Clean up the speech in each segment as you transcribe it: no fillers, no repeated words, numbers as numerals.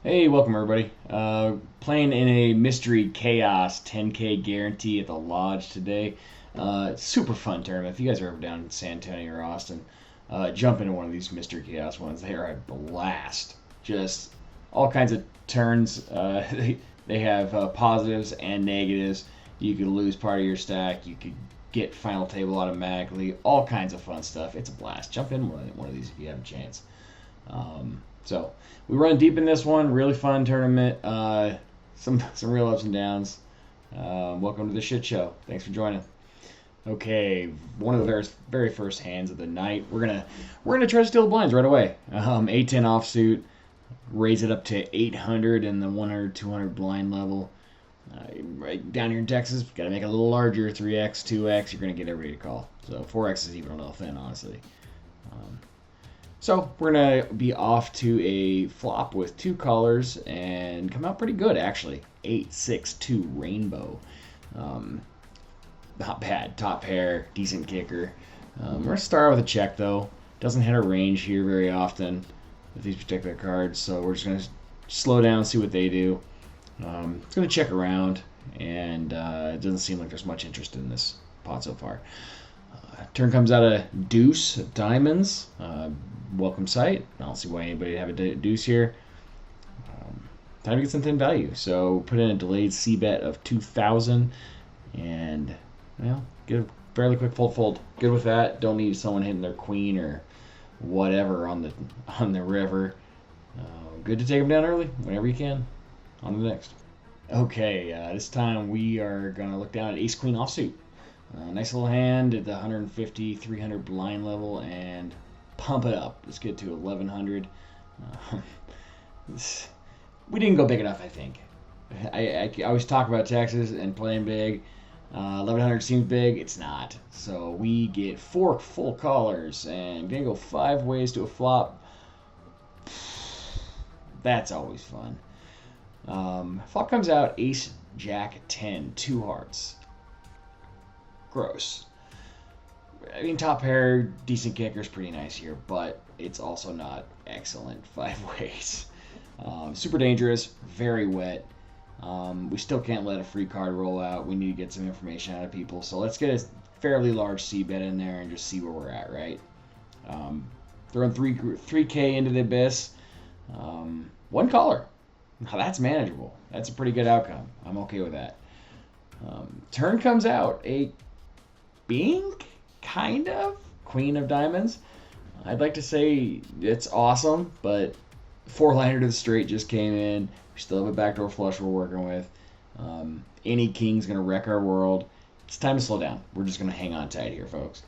Hey, welcome everybody. Playing in a Mystery Chaos 10K guarantee at the Lodge today. Super fun tournament. If you guys are ever down in San Antonio or Austin, jump into one of these Mystery Chaos ones. They are a blast. Just all kinds of turns. They have positives and negatives. You could lose part of your stack. You could get final table automatically. All kinds of fun stuff. It's a blast. Jump in one of these if you have a chance. So we run deep in this one. Really fun tournament. Some real ups and downs. Welcome to the shit show. Thanks for joining. Okay, one of the very first hands of the night. We're gonna try to steal the blinds right away. 8-10 offsuit, raise it up to 800 in the 100 200 blind level. Right down here in Texas, got to make it a little larger. 3x, 2x, you're gonna get everybody to call. So 4x is even a little thin, honestly. So we're going to be off to a flop with two colors and come out pretty good, actually. 8-6-2 rainbow. Not bad. Top pair, decent kicker. We're going to start out with a check, though. Doesn't hit our range here very often with these particular cards, so we're just going to slow down and see what they do. It's going to check around, and it doesn't seem like there's much interest in this pot so far. Turn comes out a deuce, diamonds. Welcome sight. I don't see why anybody would have a deuce here. Time to get some thin value. So put in a delayed C bet of 2,000 and get a fairly quick fold. Good with that. Don't need someone hitting their queen or whatever on the river. Good to take them down early whenever you can. On to the next. Okay, this time we are going to look down at ace queen offsuit. Nice little hand at the 150, 300 blind level and pump it up. Let's get to 1100. We didn't go big enough, I think. I always talk about Texas and playing big. 1100 seems big. It's not. So we get 4 full callers and gonna go 5 ways to a flop. That's always fun. Flop comes out ace jack 10, 2 hearts. Gross. I mean, top pair, decent kicker is pretty nice here, but it's also not excellent 5 ways. Super dangerous, very wet. We still can't let a free card roll out. We need to get some information out of people. So let's get a fairly large C bet in there and just see where we're at, right? Throwing 3K into the abyss. 1 caller. Now that's manageable. That's a pretty good outcome. I'm okay with that. Turn comes out a Bink, kind of, queen of diamonds. I'd like to say it's awesome, but 4-liner to the straight just came in. We still have a backdoor flush we're working with. Any king's going to wreck our world. It's time to slow down. We're just going to hang on tight here, folks.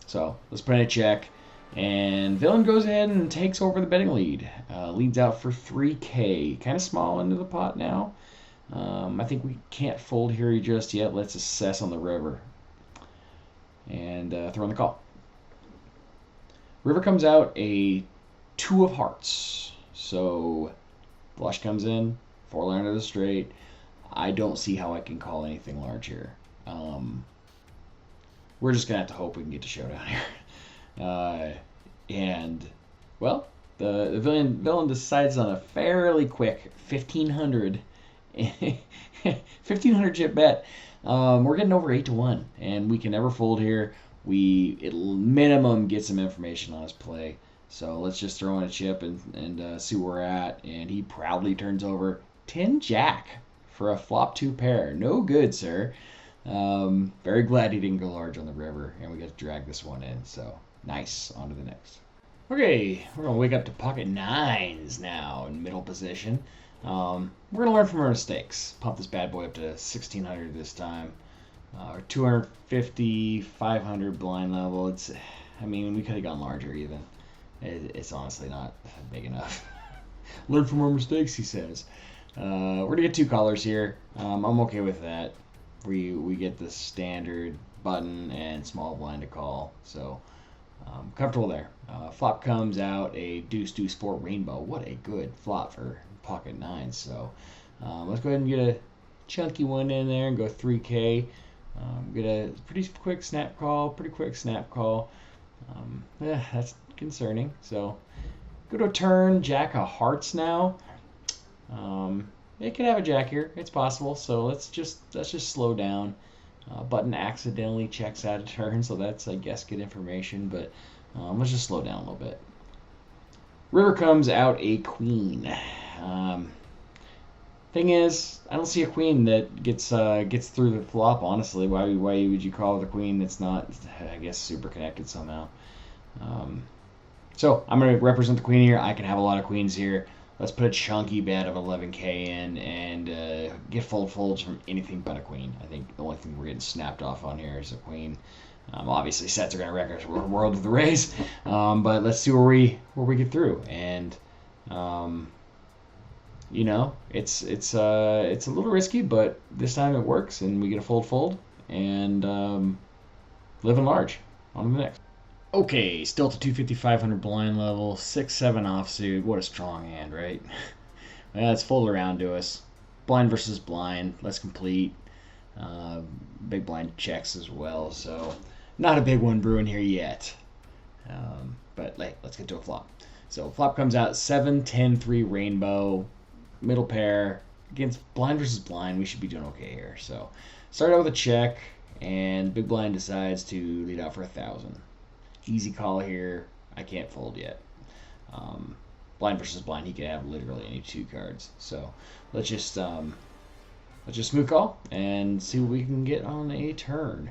So let's put in a check. And Villain goes ahead and takes over the betting lead. Leads out for 3K. Kind of small into the pot now. I think we can't fold here just yet. Let's assess on the river. And throw in the call. River comes out a 2 of hearts. So flush comes in, 4-liner to the straight. I don't see how I can call anything large here. We're just going to have to hope we can get to showdown here. And, well, the villain decides on a fairly quick 1,500 1,500 chip bet. We're getting over 8-1, and we can never fold here. We at minimum get some information on his play. So let's just throw in a chip and see where we're at. And he proudly turns over 10 jack for a flop 2 pair. No good, sir. Very glad he didn't go large on the river, and we got to drag this one in. So nice. On to the next. Okay, we're gonna wake up to pocket 9s now in middle position. We're going to learn from our mistakes. Pump this bad boy up to 1,600 this time. 250, 500 blind level. We could have gone larger even. It's honestly not big enough. Learn from our mistakes, he says. We're going to get 2 callers here. I'm okay with that. We get the standard button and small blind to call. So, comfortable there. Flop comes out a deuce 4 rainbow. What a good flop for pocket 9. So let's go ahead and get a chunky one in there and go 3K. Get a pretty quick snap call. That's concerning. So Go to a turn, jack of hearts now. It could have a jack here. It's possible. So let's just slow down. Button accidentally checks out a turn, so that's, I guess, good information. But let's just slow down a little bit. River comes out a queen. Thing is, I don't see a queen that gets through the flop. Honestly, why would you call it a queen that's not, I guess, super connected somehow? So I'm going to represent the queen here. I can have a lot of queens here. Let's put a chunky bet of 11k in and get folds from anything but a queen. I think the only thing we're getting snapped off on here is a queen. Obviously, sets are going to wreck our world with the raise, but let's see where we get through. And you know, it's a little risky, but this time it works, and we get a fold, and living large. On to the next. Okay, still to 250, 500 blind level, 6-7 offsuit. What a strong hand, right? Well, it's folded around to us. Blind versus blind. Let's complete. Big blind checks as well, so not a big one brewing here yet. But let's get to a flop. So flop comes out 7-10-3 rainbow, middle pair against blind versus blind. We should be doing okay here. So start out with a check, and big blind decides to lead out for 1,000. Easy call here. I can't fold yet. Blind versus blind, he can have literally any two cards. So let's just smooth call and see what we can get on a turn.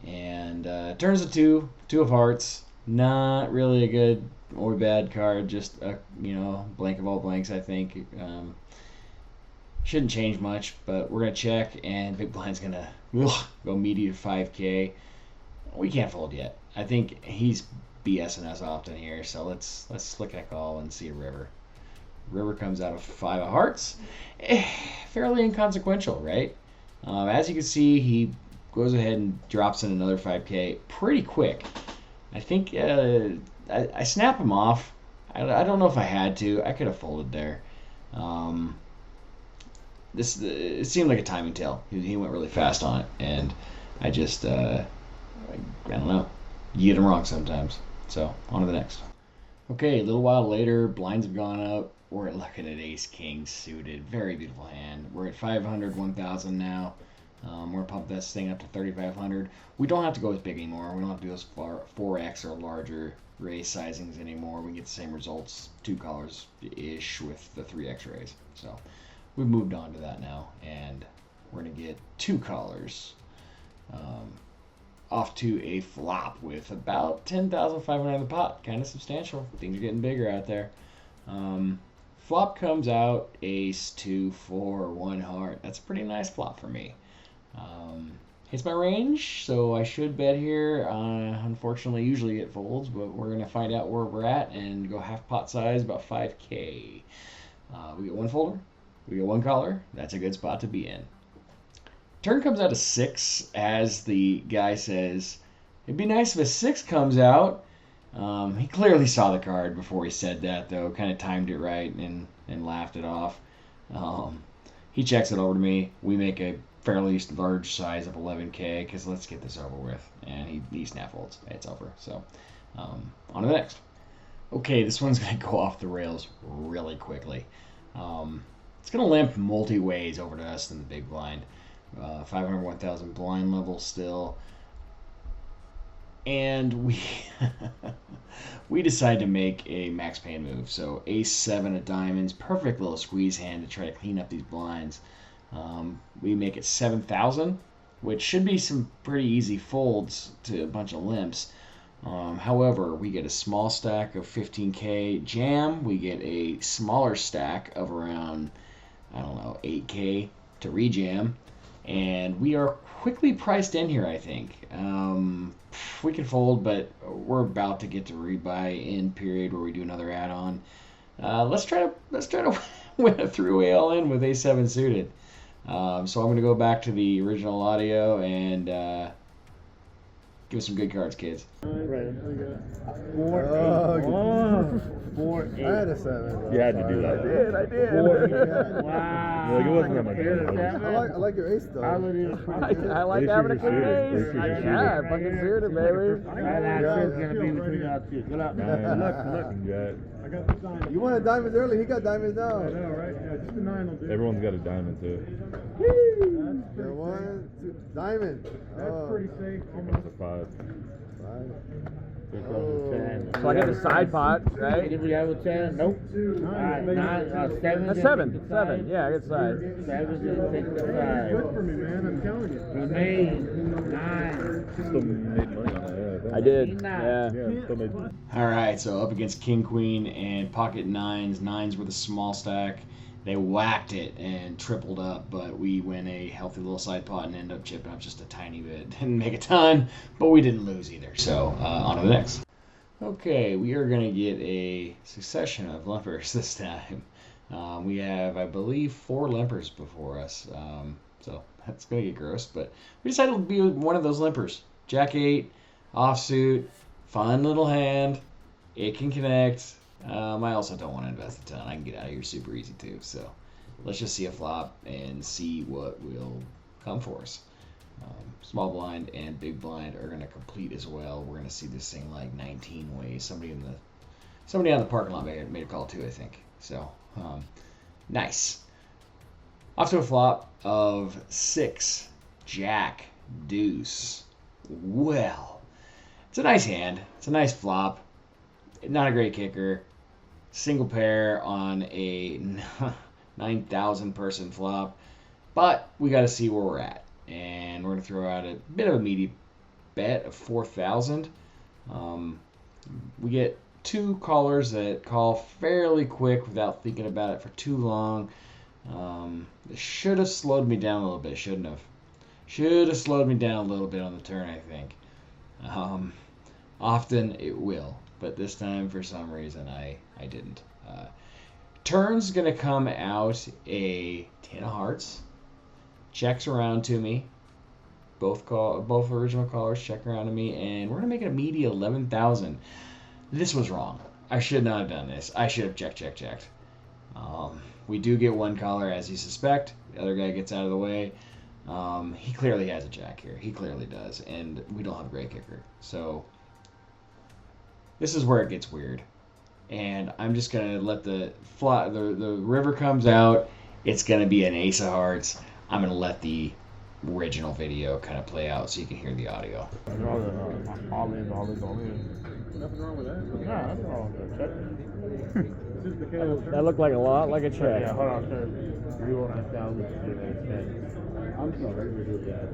And turns a two of hearts. Not really a good or bad card. Just a blank of all blanks. I think shouldn't change much, but we're gonna check, and big blind's gonna go meaty to 5k. We can't fold yet. I think he's BSing us often here, so let's flick a call and see a river. River comes out of 5 of hearts. Fairly inconsequential, right? As you can see, he goes ahead and drops in another 5k pretty quick. I think I snap him off. I don't know if I had to. I could have folded there. It seemed like a timing tale. He went really fast on it, and I just I don't know. You get them wrong sometimes. So on to the next. Okay, a little while later, blinds have gone up. We're looking at ace king suited. Very beautiful hand. We're at 500, 1,000 now. We're gonna pump this thing up to 3,500. We don't have to go as big anymore. We don't have to go as far 4x or larger raise sizings anymore. We get the same results, 2 colors ish with the 3x raise. So we've moved on to that now, and we're gonna get 2 colors. Off to a flop with about 10,500 in the pot. Kind of substantial. Things are getting bigger out there. Flop comes out ace 2 4 1 heart. That's a pretty nice flop for me. Hits my range, so I should bet here. Unfortunately, usually it folds, but we're going to find out where we're at and go half pot size, about 5k. We get 1 folder. We get 1 collar. That's a good spot to be in. Turn comes out a 6, as the guy says, it'd be nice if a 6 comes out. He clearly saw the card before he said that, though. Kind of timed it right and laughed it off. He checks it over to me. We make a fairly large size of 11k, because let's get this over with. And he snap folds. It's over. So on to the next. Okay, this one's going to go off the rails really quickly. It's going to limp multi-ways over to us in the big blind. 500, 1,000 blind level still. And we decide to make a max pain move. So ace 7 of diamonds, perfect little squeeze hand to try to clean up these blinds. We make it 7,000, which should be some pretty easy folds to a bunch of limps. However, we get a small stack of 15k jam. We get a smaller stack of around, 8k to rejam. And we are quickly priced in here, I think. We can fold, but we're about to get to rebuy in period where we do another add-on. Let's try to win a three-way all-in with A7 suited. So I'm going to go back to the original audio and Give us some good cards, kids. Right. 4, 8. I had a 7. You had to do that. I did. 4, Yeah. wow. Like, it wasn't that much I like your ace though. I like Least having a you're clean shooting. ace. Least you're Yeah, shooting. fucking suited, baby. That shit's gonna be between us two. Good luck. Jack. I got the diamond. You wanted diamonds early, he got diamonds now. I know, right? Yeah, just the 9 will do. Everyone's got a diamond too. That's Yeah, pretty, 1, 2, diamond. that's pretty safe. That's a 5. So I get the side pot, right? Did we have a 10? Nope. 2, 9. 7. That's 7. 7. Yeah, I get side. 7 to take the Good side. for me, man. I'm telling you. We made 9. Still made money on that. Yeah, I did. Yeah. Yeah. Still made. All right, so up against King, Queen, and Pocket Nines. Nines were the small stack. They whacked it and tripled up, but we win a healthy little side pot and end up chipping up just a tiny bit. Didn't make a ton, but we didn't lose either. So on to the next. Okay, we are going to get a succession of limpers this time. We have, I believe, 4 limpers before us. So that's going to get gross, but we decided to be one of those limpers. Jack 8, offsuit, fun little hand. It can connect. I also don't want to invest a ton. I can get out of here super easy too. So let's just see a flop and see what will come for us. Small blind and big blind are going to complete as well. We're going to see this thing like 19 ways. Somebody on the parking lot made a call too, I think. So nice. Off to a flop of 6, Jack, Deuce. Well, it's a nice hand. It's a nice flop. Not a great kicker. Single pair on a 9,000 person flop. But we got to see where we're at. And we're going to throw out a bit of a meaty bet of 4,000. We get 2 callers that call fairly quick without thinking about it for too long. It should have slowed me down a little bit. Shouldn't have. Should have slowed me down a little bit on the turn, I think. Often it will. But this time, for some reason, I didn't. Turn's going to come out a 10 of hearts. Checks around to me. Both original callers check around to me. And we're going to make it a meaty 11,000. This was wrong. I should not have done this. I should have checked. We do get 1 caller, as you suspect. The other guy gets out of the way. He clearly has a jack here. He clearly does. And we don't have a great kicker. So this is where it gets weird. And I'm just going to let the river comes out. It's going to be an ace of hearts. I'm going to let the original video kind of play out so you can hear the audio. All in. Nothing wrong with that. Yeah, that's all good. This is the case. That looked like a lot like a check. Yeah, hold on, sir. You want to establish your I'm sorry, we do that.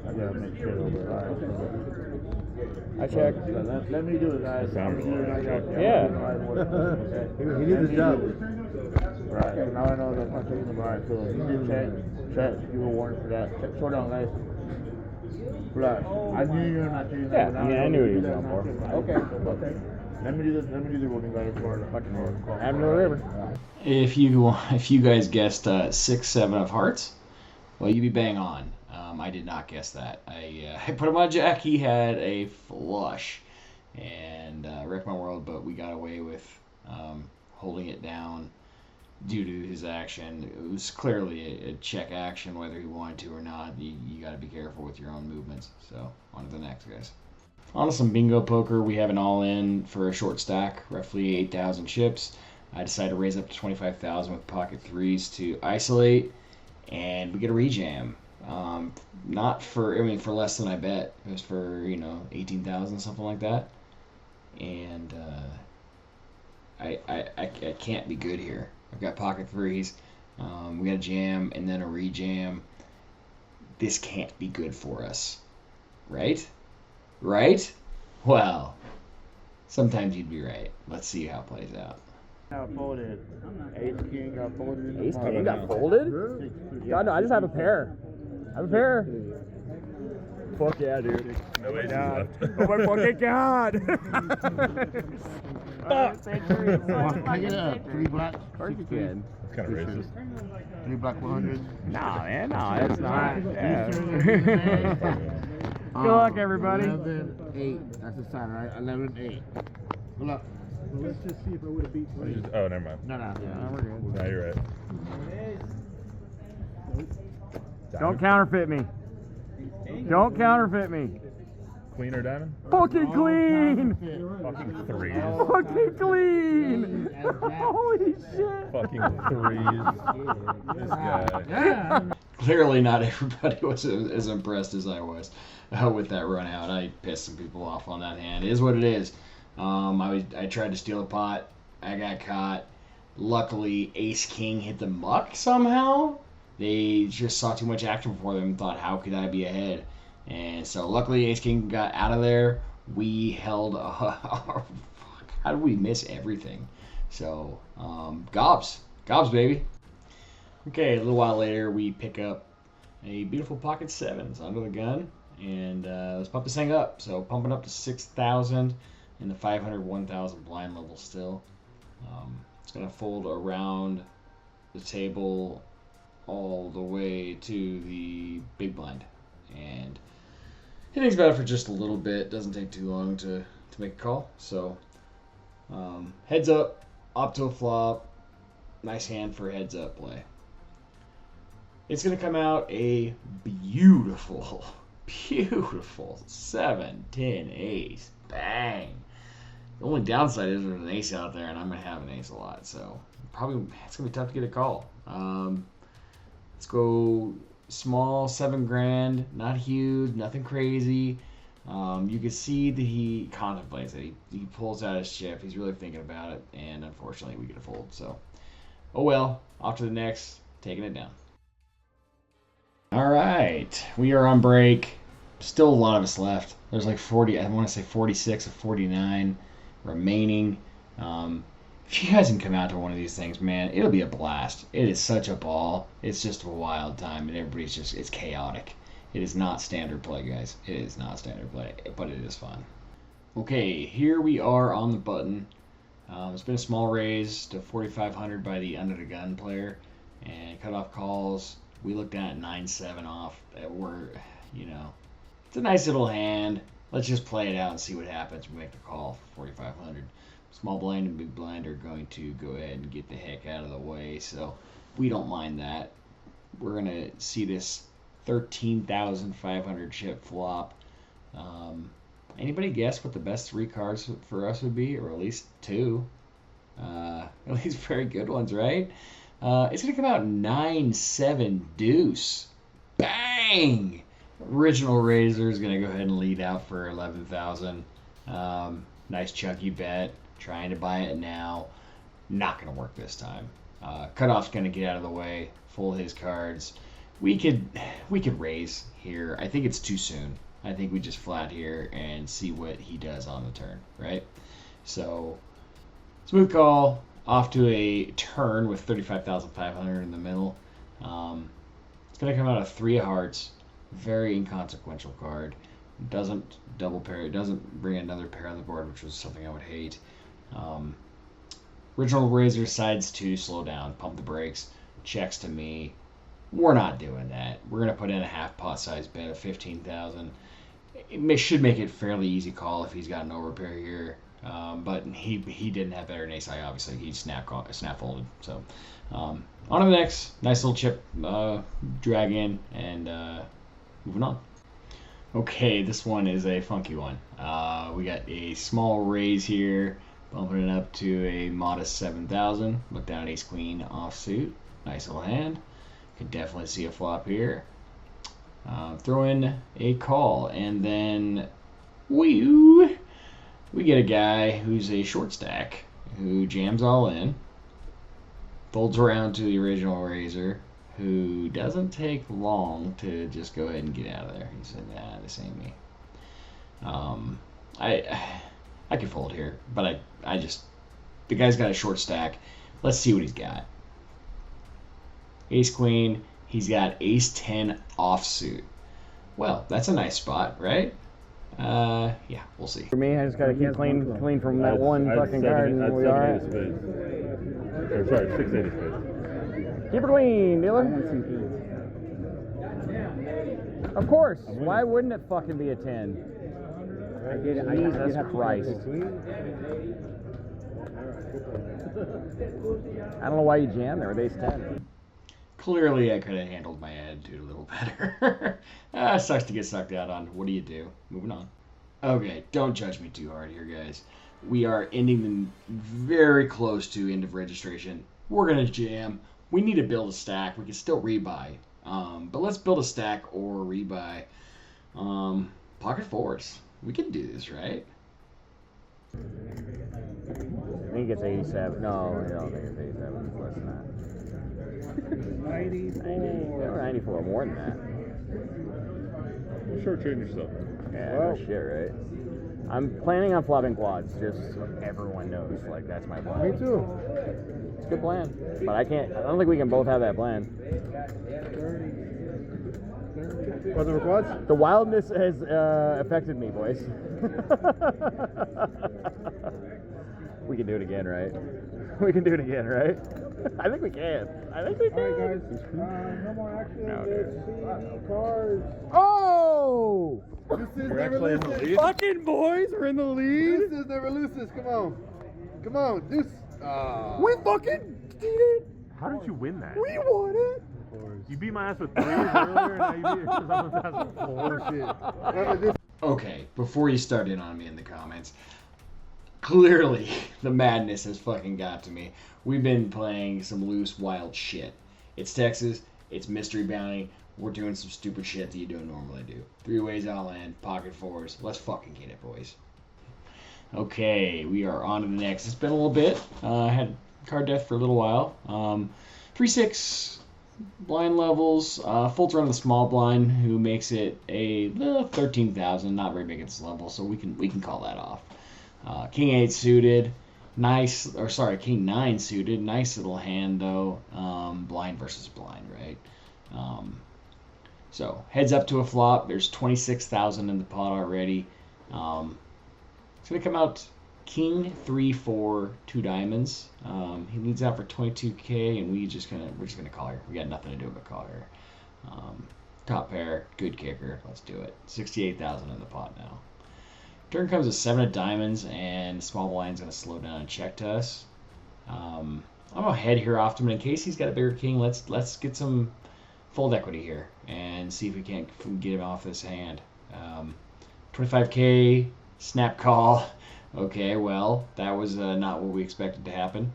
I gotta make sure over. All right. I check. So let me do it, guys. Yeah. He needs a job. Right. So now I know that's not taking the bar. So you check. Give a warning for that. Check. Slow down, guys. Right. I knew you were not taking the bar. Yeah, I knew he was going for. Okay. Let me do the ruling, guys, for the fucking call. Admiral River. If you guys guessed 6, 7 of hearts, well, you'd be bang on. I did not guess that. I put him on Jack. He had a flush and wrecked my world, but we got away with holding it down due to his action. It was clearly a check action, whether he wanted to or not. You got to be careful with your own movements. So on to the next, guys. On to some bingo poker. We have an all-in for a short stack, roughly 8,000 chips. I decided to raise up to 25,000 with pocket 3s to isolate, and we get a rejam. For less than I bet. It was for 18,000, something like that. And I can't be good here. I've got pocket 3s. We got a jam and then a rejam. This can't be good for us, right? Right? Well, sometimes you'd be right. Let's see how it plays out. Got folded. Ace King got folded. Ace King got folded? God, no, I just have a pair. Fuck yeah, dude. No aces left. Oh my fucking god! I get up. 3 black. Of course you can. It's kind of racist. 3 black 100. Nah, man, no, that's not. Good luck, everybody. 11-8. That's the sign, right? 11-8. Good luck. Well, let's just see if I would have beat Blake. Oh, never mind. No. Yeah, we're good. No, you're right. Don't counterfeit me. Don't counterfeit me. Queen or diamond? Fucking clean. Fucking threes. Fucking clean. Holy shit. Fucking threes. This guy. Clearly, not everybody was as impressed as I was with that run out. I pissed some people off on that hand. It is what it is. I tried to steal a pot. I got caught. Luckily, Ace King hit the muck somehow. They just saw too much action for them and thought, how could I be ahead? And so luckily, Ace King got out of there. We held. Fuck, how did we miss everything? So, gobs, baby. Okay, a little while later, we pick up a beautiful pocket sevens under the gun, and let's pump this thing up. So pumping up to 6,000 in the 500, 1,000 blind level still. It's gonna fold around the table all the way to the big blind, and hitting's about for just a little bit. Doesn't take too long to make a call. So heads up, opto flop, nice hand for heads up play. It's going to come out a beautiful 7-10 ace. Bang. The only downside is there's an ace out there, and I'm going to have an ace a lot. So probably it's going to be tough to get a call. Let's go small, 7 grand. Not huge, nothing crazy. You can see that he contemplates it. He pulls out his chip. He's really thinking about it, and unfortunately we get a fold. So, oh well. Off to the next. Taking it down. All right, we are on break. Still a lot of us left. There's like 40, I want to say 46 or 49 remaining. If you guys can come out to one of these things, man, it'll be a blast. It is such a ball. It's just a wild time, and everybody's just, it's chaotic. It is not standard play, guys. It is not standard play, but it is fun. Okay, here we are on the button. It's been a small raise to 4,500 by the under the gun player, and cutoff calls. We looked at 9-7 off. We're, it's a nice little hand. Let's just play it out and see what happens. We make the call for 4,500. Small blind and big blind are going to go ahead and get the heck out of the way, so we don't mind that. We're going to see this 13,500 chip flop. Anybody guess what the best 3 cards for us would be, or at least 2? At least very good ones, right? It's going to come out 9-7 deuce. Bang! Original Razor is going to go ahead and lead out for 11,000. Nice chunky bet. Trying to buy it now. Not going to work this time. Cutoff's going to get out of the way. Fold his cards. We could raise here. I think it's too soon. I think we just flat here and see what he does on the turn, right? So, smooth call. Off to a turn with 35,500 in the middle. It's going to come out of 3 of hearts. Very inconsequential card. Doesn't double pair. It doesn't bring another pair on the board, which was something I would hate. Original Razor decides to slow down, pump the brakes, checks to me. We're not doing that. We're going to put in a half pot size bet of 15,000. It should make it fairly easy call if he's got an overpair here. But he didn't have better than ace high, obviously. He snap folded. So on to the next. Nice little chip drag in, and moving on. Okay, this one is a funky one. We got a small raise here, bumping it up to a modest 7,000. Look down at ace queen offsuit. Nice little hand. Can definitely see a flop here. Throw in a call, and then we get a guy who's a short stack who jams all in, folds around to the original Razor, who doesn't take long to just go ahead and get out of there. He said, nah, this ain't me. I could fold here, but I just, the guy's got a short stack. Let's see what he's got. Ace queen, he's got ace 10 offsuit. Well, that's a nice spot, right? Yeah, we'll see. For me, I just got to keep clean from that one fucking card, and we all right. Or sorry, 6-8 of spades. Keep her clean, dealer. Of course. Why wouldn't it fucking be a 10? Jesus Christ. I don't know why you jammed there with ace 10. Clearly, I could have handled my attitude a little better. Sucks to get sucked out on. What do you do? Moving on. Okay, don't judge me too hard here, guys. We are ending the very close to end of registration. We're going to jam. We need to build a stack. We can still rebuy. But let's build a stack or rebuy. Pocket fours. We can do this, right? I think it's 87. No, I don't think it's 87. It's less than that. 94. 94. More than that. Well, shortchange yourself. Yeah, no shit, right? I'm planning on flopping quads, just so everyone knows. Like, that's my plan. Me too. It's a good plan. But I don't think we can both have that plan. What's the quads? The wildness has affected me, boys. We can do it again, right? We can do it again, right? I think we can. I think we can. All right, guys. No more action. No, dude. Let's see cards. Oh! We're actually in the lead. Fucking boys, we're in the lead. Deuces never loses. Come on. Come on. Deuce. We fucking did it. How did you win that? We won it. You beat my ass with 3s earlier, and now you beat someone's ass with 4. Okay, before you start in on me in the comments, clearly the madness has fucking got to me. We've been playing some loose, wild shit. It's Texas. It's Mystery Bounty. We're doing some stupid shit that you don't normally do. 3 ways all in, pocket fours. Let's fucking get it, boys. Okay, we are on to the next. It's been a little bit. I had card death for a little while. 3-6 blind levels. Folds around the small blind, who makes it a 13,000. Not very big at this level, so we can call that off. King 8 suited. Nice, or sorry, King 9 suited. Nice little hand, though. Blind versus blind, right? So, heads up to a flop. There's 26,000 in the pot already. It's going to come out King 3-4, 2 diamonds. He leads out for 22k, and we're just gonna call her. We got nothing to do but call her. Top pair, good kicker. Let's do it. 68,000 in the pot now. Turn comes a 7 of diamonds, and small blind's going to slow down and check to us. I'm going to head here off to him. In case he's got a bigger king, let's get some fold equity here and see if we can't get him off this hand. 25k, snap call. Okay, well, that was not what we expected to happen.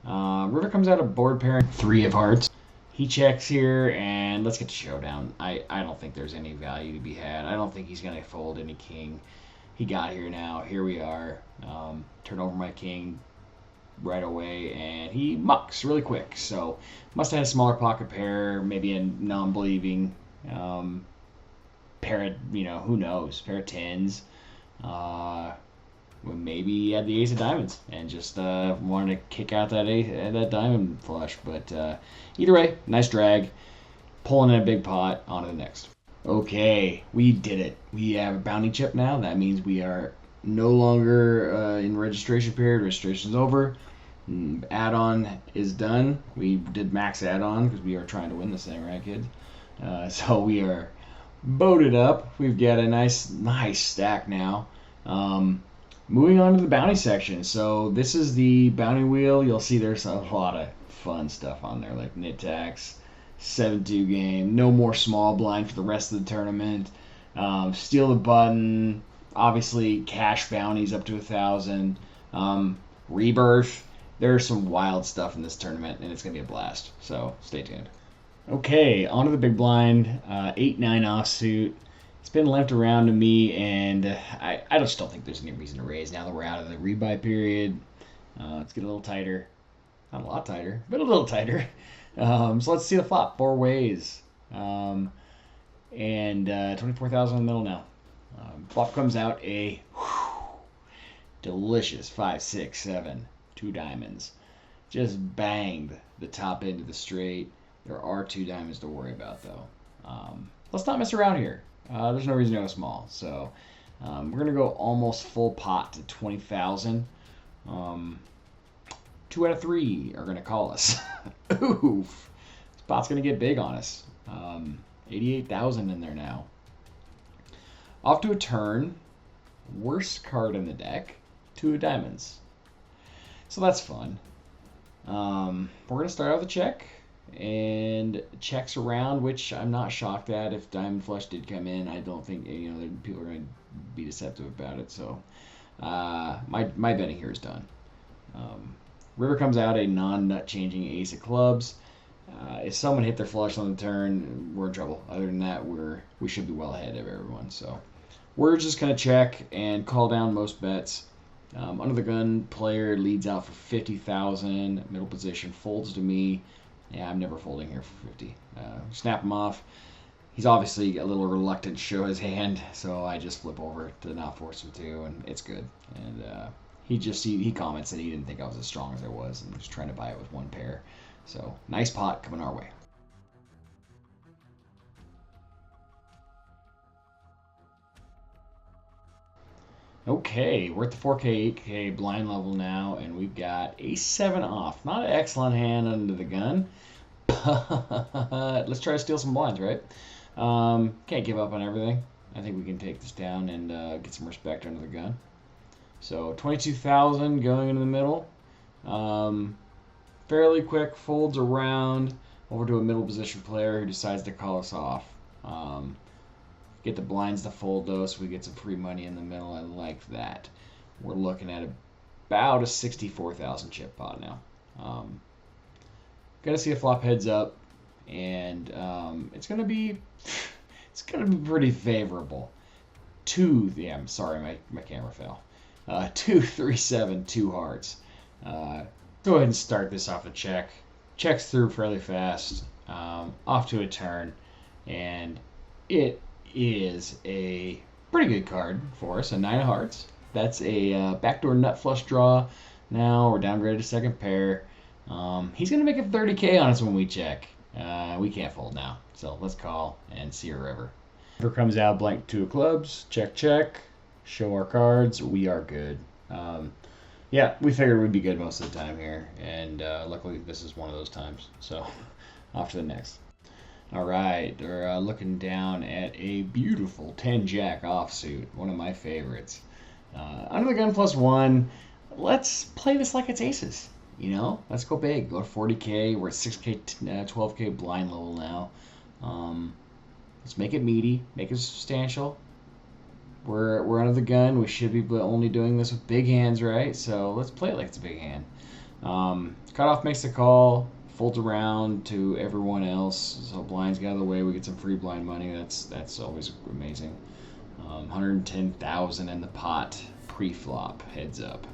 River comes out of board pairing 3 of hearts. He checks here, and let's get to showdown. I don't think there's any value to be had. I don't think he's going to fold any king. He got here now. Here we are. Turn over my king right away, and he mucks really quick. So must have had a smaller pocket pair, maybe a non-believing pair of, who knows, pair of 10s. Maybe he had the ace of diamonds and just wanted to kick out that diamond flush. But either way, nice drag. Pulling in a big pot. On to the next. Okay, we did it. We have a bounty chip now. That means we are no longer in registration period. Registration's over. Add-on is done. We did max add-on because we are trying to win this thing, right, kids? So we are boated up. We've got a nice stack now. Moving on to the bounty section. So this is the bounty wheel. You'll see there's a lot of fun stuff on there, like nit tax, 7-2 game, no more small blind for the rest of the tournament, steal the button, obviously cash bounties up to 1,000, rebirth. There's some wild stuff in this tournament, and it's going to be a blast. So stay tuned. Okay, on to the big blind, 8-9 offsuit. It's been left around to me, and I just don't think there's any reason to raise now that we're out of the rebuy period. Let's get a little tighter. Not a lot tighter, but a little tighter. So let's see the flop. 4 ways. And 24,000 in the middle now. Flop comes out a delicious 5, 6, 7, 2 diamonds. Just banged the top end of the straight. There are 2 diamonds to worry about, though. Let's not mess around here. There's no reason to go small. So we're going to go almost full pot to 20,000. 2 out of 3 are going to call us. Oof. This pot's going to get big on us. 88,000 in there now. Off to a turn. Worst card in the deck. 2 of diamonds. So that's fun. We're going to start out with a check. And checks around, which I'm not shocked at. If Diamond Flush did come in, I don't think people are going to be deceptive about it. So my betting here is done. River comes out a non-nut changing ace of clubs. If someone hit their flush on the turn, we're in trouble. Other than that, we should be well ahead of everyone. So we're just going to check and call down most bets. Under the gun player leads out for 50,000. Middle position folds to me. Yeah, I'm never folding here for 50. Snap him off. He's obviously a little reluctant to show his hand, so I just flip over to not force him to, and it's good. And he comments that he didn't think I was as strong as I was, and was trying to buy it with one pair. So nice pot coming our way. Okay, we're at the 4K, 8K blind level now, and we've got ace 7 off. Not an excellent hand under the gun, but let's try to steal some blinds, right? Can't give up on everything. I think we can take this down and get some respect under the gun. So 22,000 going into the middle. Fairly quick, folds around over to a middle position player who decides to call us off. Get the blinds to fold though, so we get some free money in the middle. I like that. We're looking at about a 64,000 chip pot now. Gonna see a flop heads up, and it's gonna be pretty favorable. I'm sorry, my camera fell. 2, 3, 7, 2 hearts. Go ahead and start this off a check. Checks through fairly fast. Off to a turn, and it is a pretty good card for us, a 9 of hearts. That's a backdoor nut flush draw. Now we're downgraded to second pair. He's going to make a 30K on us when we check. We can't fold now, so let's call and see a river. River comes out blank 2 of clubs. Check, check. Show our cards. We are good. Yeah, we figured we'd be good most of the time here, and luckily this is one of those times. So off to the next. All right, they're looking down at a beautiful 10-jack offsuit, one of my favorites. Under the gun +1, let's play this like it's aces, Let's go big, go to 40K, we're at 6K, 12K blind level now. Let's make it meaty, make it substantial. We're under the gun, we should be only doing this with big hands, right? So let's play it like it's a big hand. Cutoff makes the call. Folds around to everyone else, so blinds get out of the way. We get some free blind money. That's always amazing. 110,000 in the pot pre-flop, heads up.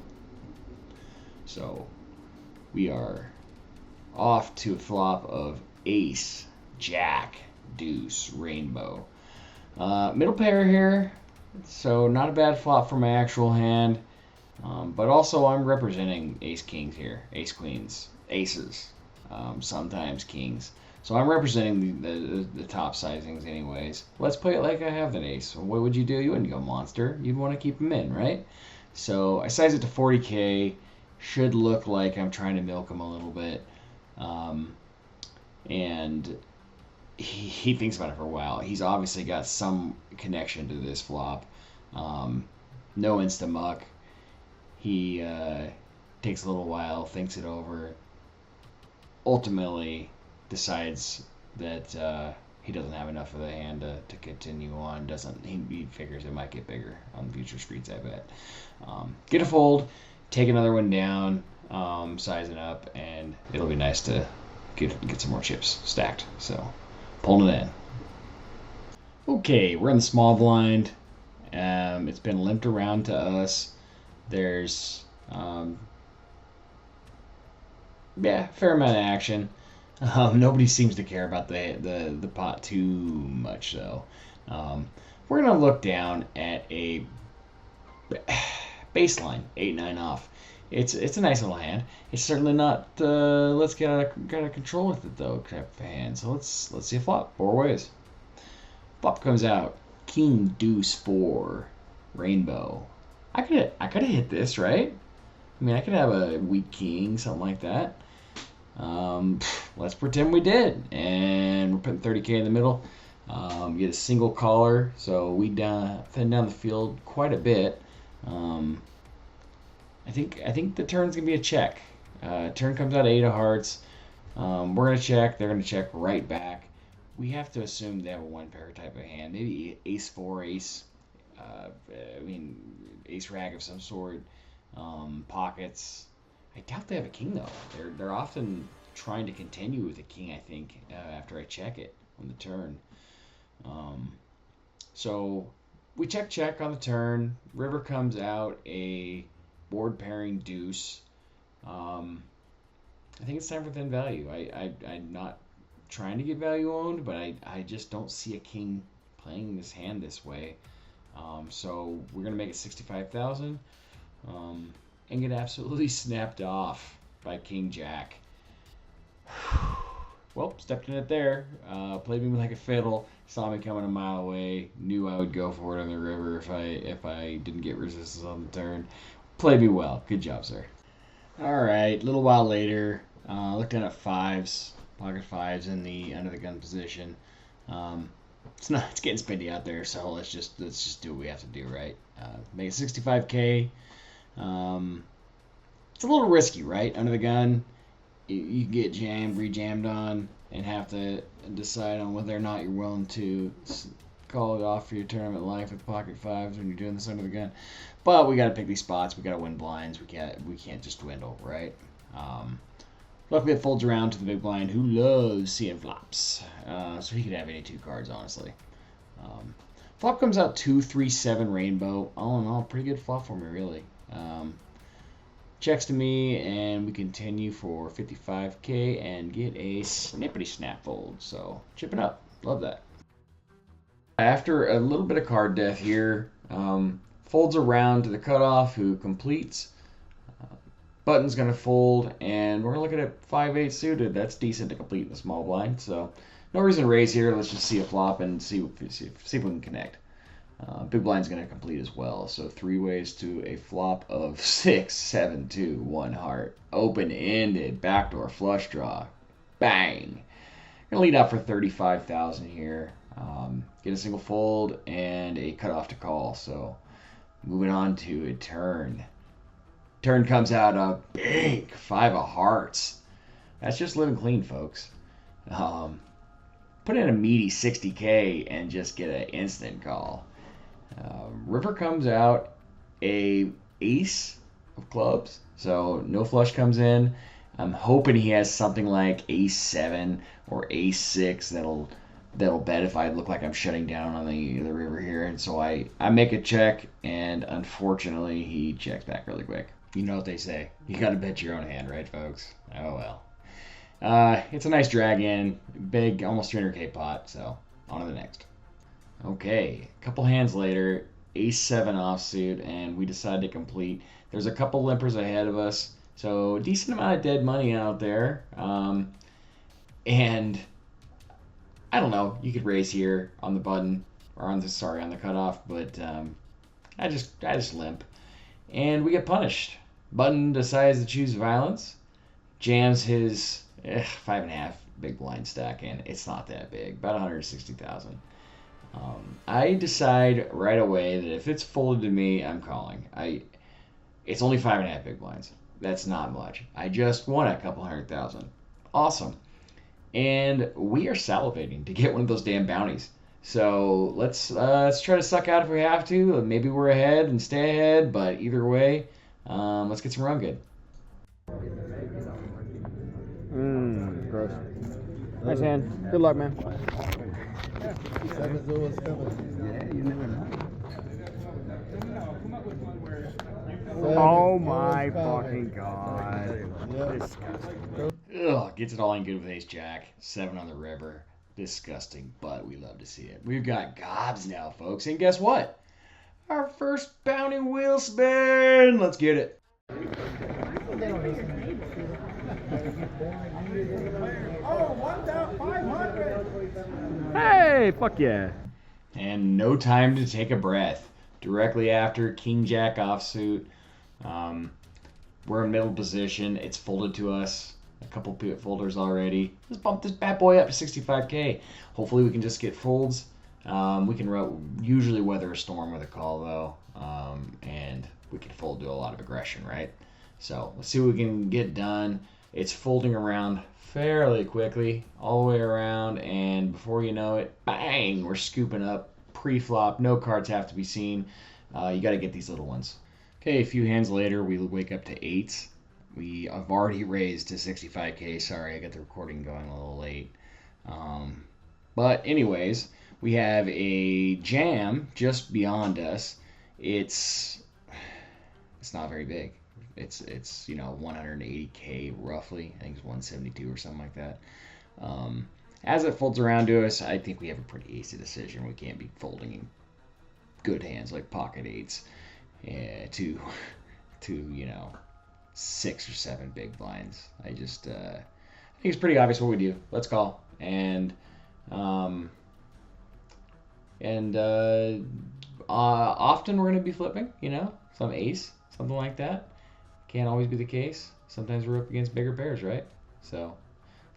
So we are off to a flop of ace, jack, deuce, rainbow. Middle pair here, so not a bad flop for my actual hand, but also I'm representing ace kings here, ace queens, aces. Sometimes kings. So I'm representing the top sizings anyways. Let's play it like I have that ace. So what would you do? You wouldn't go monster. You'd want to keep them in, right? So I size it to 40K. Should look like I'm trying to milk him a little bit. And he thinks about it for a while. He's obviously got some connection to this flop. No insta-muck. He takes a little while, thinks it over. Ultimately decides that he doesn't have enough of the hand to continue on. He figures it might get bigger on future streets, I bet. Get a fold, take another one down, size it up, and it'll be nice to get some more chips stacked. So pulling it in. Okay, we're in the small blind. It's been limped around to us. There's fair amount of action. Nobody seems to care about the pot too much, though. We're going to look down at a baseline, 8-9 off. It's a nice little hand. It's certainly not let's get out of control with it, though, type of hand. So let's see a flop, 4 ways. Flop comes out, king, deuce, 4, rainbow. I could have hit this, right? I mean, I could have a weak king, something like that. Let's pretend we did, and we're putting 30K in the middle. Get a single caller, so we thin down the field quite a bit. I think the turn's gonna be a check. Turn comes out 8 of hearts. We're gonna check. They're gonna check right back. We have to assume they have a one pair type of hand. Maybe ace four, ace. Ace rag of some sort. Pockets. I doubt they have a king though. They're often trying to continue with a king. I think after I check it on the turn. So we check on the turn. River comes out a board pairing deuce. I think it's time for thin value. I'm not trying to get value owned, but I just don't see a king playing this hand this way. So we're gonna make it 65,000 and get absolutely snapped off by King Jack. Well, stepped in it there. Played me like a fiddle. Saw me coming a mile away. Knew I would go for it on the river if I didn't get resistance on the turn. Played me well. Good job, sir. All right. A little while later, looked down at fives, pocket fives in the under the gun position. It's getting spendy out there, so let's just do what we have to do, right? Make it 65K. It's a little risky, right? Under the gun. You get jammed, re-jammed on, and have to decide on whether or not you're willing to call it off for your tournament life with pocket fives when you're doing this under the gun. But we got to pick these spots. We got to win blinds. We can't just dwindle, right? Luckily, it folds around to the big blind, who loves seeing flops. So he could have any two cards, honestly. Flop comes out 2-3-7 rainbow. All in all, pretty good flop for me, really. Checks to me, and we continue for 55K and get a snippety snap fold. So chipping up, love that. After a little bit of card death here, folds around to the cutoff, who completes. Button's gonna fold, and we're looking at 5-8 suited. That's decent to complete in the small blind. So no reason to raise here. Let's just see a flop and see if we can connect. Big blind's going to complete as well. So 3 ways to a flop of 6, 7, 2, 1 heart. Open-ended, backdoor flush draw. Bang. Going to lead out for 35,000 here. Get a single fold and a cutoff to call. So moving on to a turn. Turn comes out a big 5 of hearts. That's just living clean, folks. Put in a meaty 60K and just get an instant call. River comes out a ace of clubs, so no flush comes in. I'm hoping he has something like ace 7 or ace 6 that'll bet if I look like I'm shutting down on the river here. And so I make a check, and unfortunately he checks back really quick. You know what they say, you gotta bet your own hand, right, folks? Oh well. It's a nice drag in, big, almost 300K pot. So on to the next. Okay, a couple hands later, ace 7 offsuit, and we decide to complete. There's a couple limpers ahead of us, so a decent amount of dead money out there. And I don't know, you could raise here on the button, or on the cutoff, but I just limp, and we get punished. Button decides to choose violence, jams his 5.5 big blind stack in. It's not that big, about 160,000. I decide right away that if it's folded to me, I'm calling. It's only 5.5 big blinds. That's not much. I just won a couple 100,000. Awesome. And we are salivating to get one of those damn bounties. So let's try to suck out if we have to. Maybe we're ahead and stay ahead, but either way, let's get some run good. Gross. Nice hand. Good luck, man. Oh my fucking god. Disgusting. Ugh, gets it all in good with ace jack. 7 on the river. Disgusting, but we love to see it. We've got gobs now, folks. And guess what? Our first bounty wheel spin. Let's get it. Hey, fuck yeah. And no time to take a breath. Directly after King Jack offsuit. We're in middle position. It's folded to us. a couple pivot folders already. Let's bump this bad boy up to 65K. Hopefully we can just get folds. We can usually weather a storm with a call though, and we can fold to a lot of aggression, right? So let's see what we can get done. It's folding around fairly quickly, all the way around, and before you know it, bang, we're scooping up pre-flop. No cards have to be seen. You got to get these little ones. Okay, a few hands later, we wake up to 8s. I've already raised to 65K. Sorry, I got the recording going a little late. But anyways, we have a jam just beyond us. It's not very big. It's 180K roughly. I think it's 172 or something like that. As it folds around to us, I think we have a pretty easy decision. We can't be folding in good hands like pocket 8s to 6 or 7 big blinds. I think it's pretty obvious what we do. Let's call. And often we're going to be flipping, some ace, something like that. Can't always be the case. Sometimes we're up against bigger pairs, right? So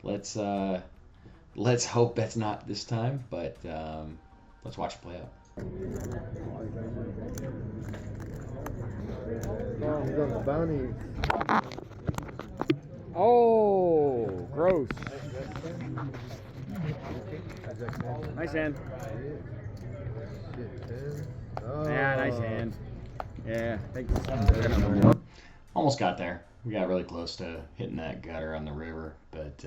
let's hope that's not this time, but let's watch it play out. Oh, we got the bounty. Oh, gross. Nice hand. Yeah, nice hand. Yeah, Almost got there. We got really close to hitting that gutter on the river, but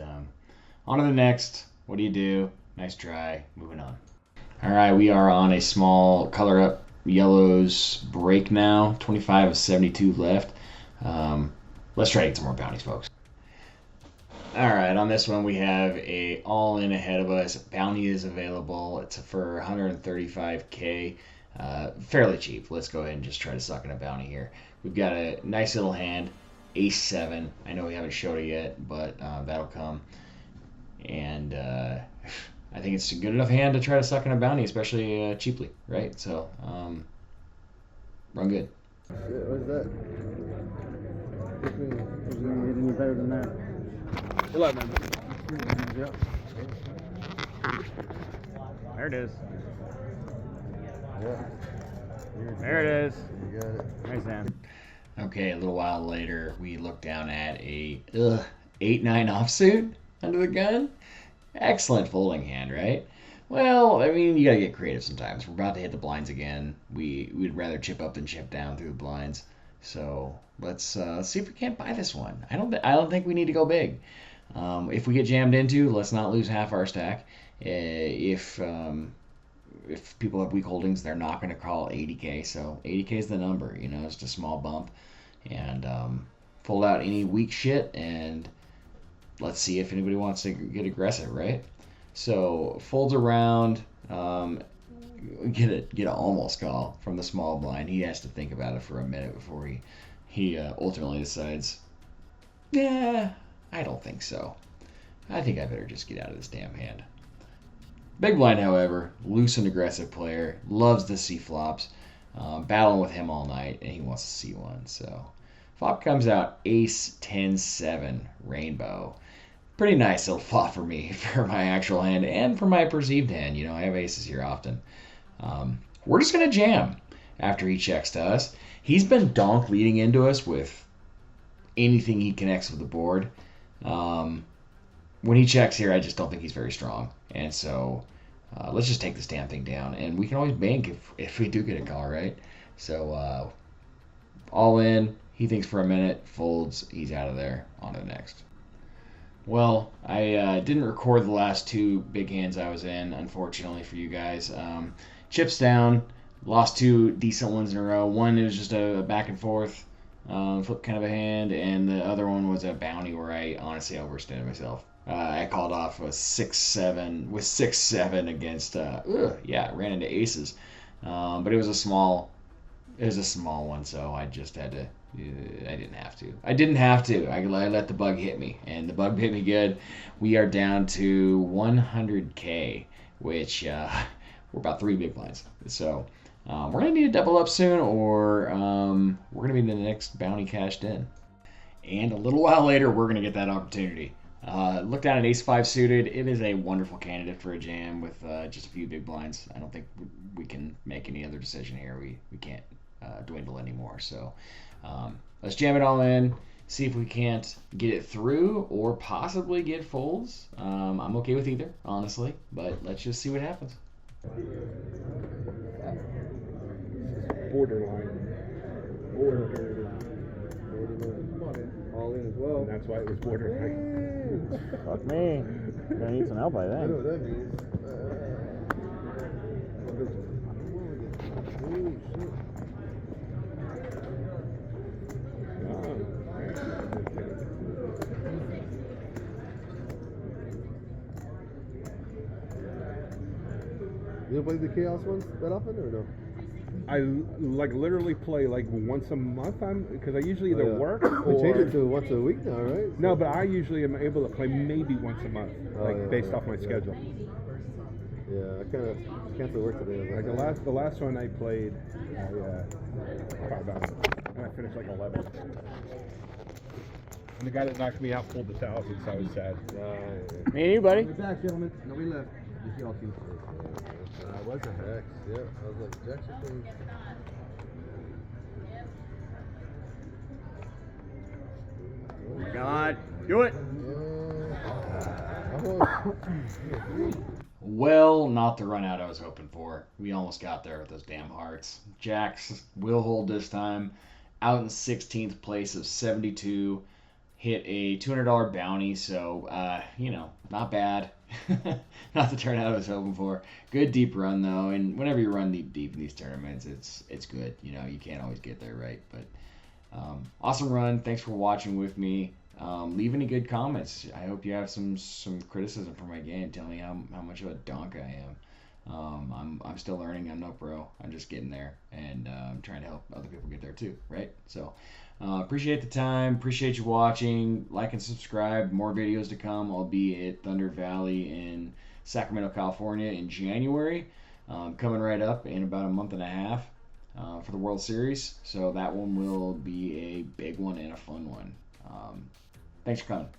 on to the next. What do you do? Nice try. Moving on. All right, we are on a small color up yellows break now. 25 of 72 left. Let's try to get some more bounties, folks. All right, on this one we have a all-in ahead of us. Bounty is available. It's for 135K. Fairly cheap. Let's go ahead and just try to suck in a bounty here. We've got a nice little hand, ace 7. I know we haven't showed it yet, but that'll come. And I think it's a good enough hand to try to suck in a bounty, especially cheaply, right? So run good. What's that? Is it any better than that? Good luck, man. Yep. There it is. Yeah. There it is. You got it. Nice hand. Okay, a little while later, we look down at a 8-9 offsuit under the gun. Excellent folding hand, right? Well, I mean, you gotta get creative sometimes. We're about to hit the blinds again. We'd rather chip up than chip down through the blinds. So let's see if we can't buy this one. I don't think we need to go big. If we get jammed into, let's not lose half our stack. If people have weak holdings, they're not going to call 80K. So 80K is the number. It's just a small bump, and fold out any weak shit, and let's see if anybody wants to get aggressive, right? So folds around. Get an almost call from the small blind. He has to think about it for a minute before he ultimately decides, yeah, I don't think so. I think I better just get out of this damn hand. Big blind, however, loose and aggressive player, loves to see flops, battling with him all night, and he wants to see one. So flop comes out ace 10-7 rainbow. Pretty nice little flop for me for my actual hand and for my perceived hand. I have aces here often. We're just going to jam after he checks to us. He's been donk leading into us with anything he connects with the board. When he checks here, I just don't think he's very strong. And so let's just take this damn thing down. And we can always bank if we do get a call, right? So all in. He thinks for a minute, folds. He's out of there. On to the next. Well, I didn't record the last 2 big hands I was in, unfortunately for you guys. Chips down, lost 2 decent ones in a row. One was just a back and forth flip kind of a hand, and the other one was a bounty where I honestly overstated myself. I called off a 6-7 against ran into aces, but it was a small one, so I just had to. I didn't have to. I let the bug hit me, and the bug hit me good. We are down to 100K, which we're about 3 big blinds. So we're going to need to double up soon, or we're going to be the next bounty cashed in. And a little while later, we're going to get that opportunity. Look down at ace-5 suited. It is a wonderful candidate for a jam with just a few big blinds. I don't think we can make any other decision here. We can't dwindle anymore. So let's jam it all in. See if we can't get it through or possibly get folds. I'm okay with either, honestly. But let's just see what happens. Borderline. All in as well. And that's why it was borderline. Fuck me. Gonna need some help, I I know think. what that means. You don't play the Chaos ones that often, or no? I like literally play like once a month. Because I usually either work They or changed it to once a week now, right? no, but I usually am able to play maybe once a month, like yeah, based yeah, off my yeah. schedule. Yeah, I kind of canceled work today. Like the last one I played, and I finished like 11. And the guy that knocked me out pulled the 1,000, so I was sad. Me and you, buddy. We're back, gentlemen. Nobody left. Just y'all two. I was a hex. Yeah, I was like, Jack's a thing. God, do it. Well, not the run out I was hoping for. We almost got there with those damn hearts. Jacks will hold this time. Out in 16th place of 72. Hit a $200 bounty, so, not bad. Not the turnout I was hoping for. Good deep run, though, and whenever you run deep in these tournaments, it's good. You can't always get there right, but awesome run. Thanks for watching with me. Leave any good comments. I hope you have some criticism for my game. Tell me how much of a donk I am. I'm still learning. I'm no pro. I'm just getting there, and I'm trying to help other people get there too, right? So appreciate the time. Appreciate you watching. Like and subscribe. More videos to come. I'll be at Thunder Valley in Sacramento, California in January. Coming right up in about a month and a half for the World Series. So that one will be a big one and a fun one. Thanks for coming.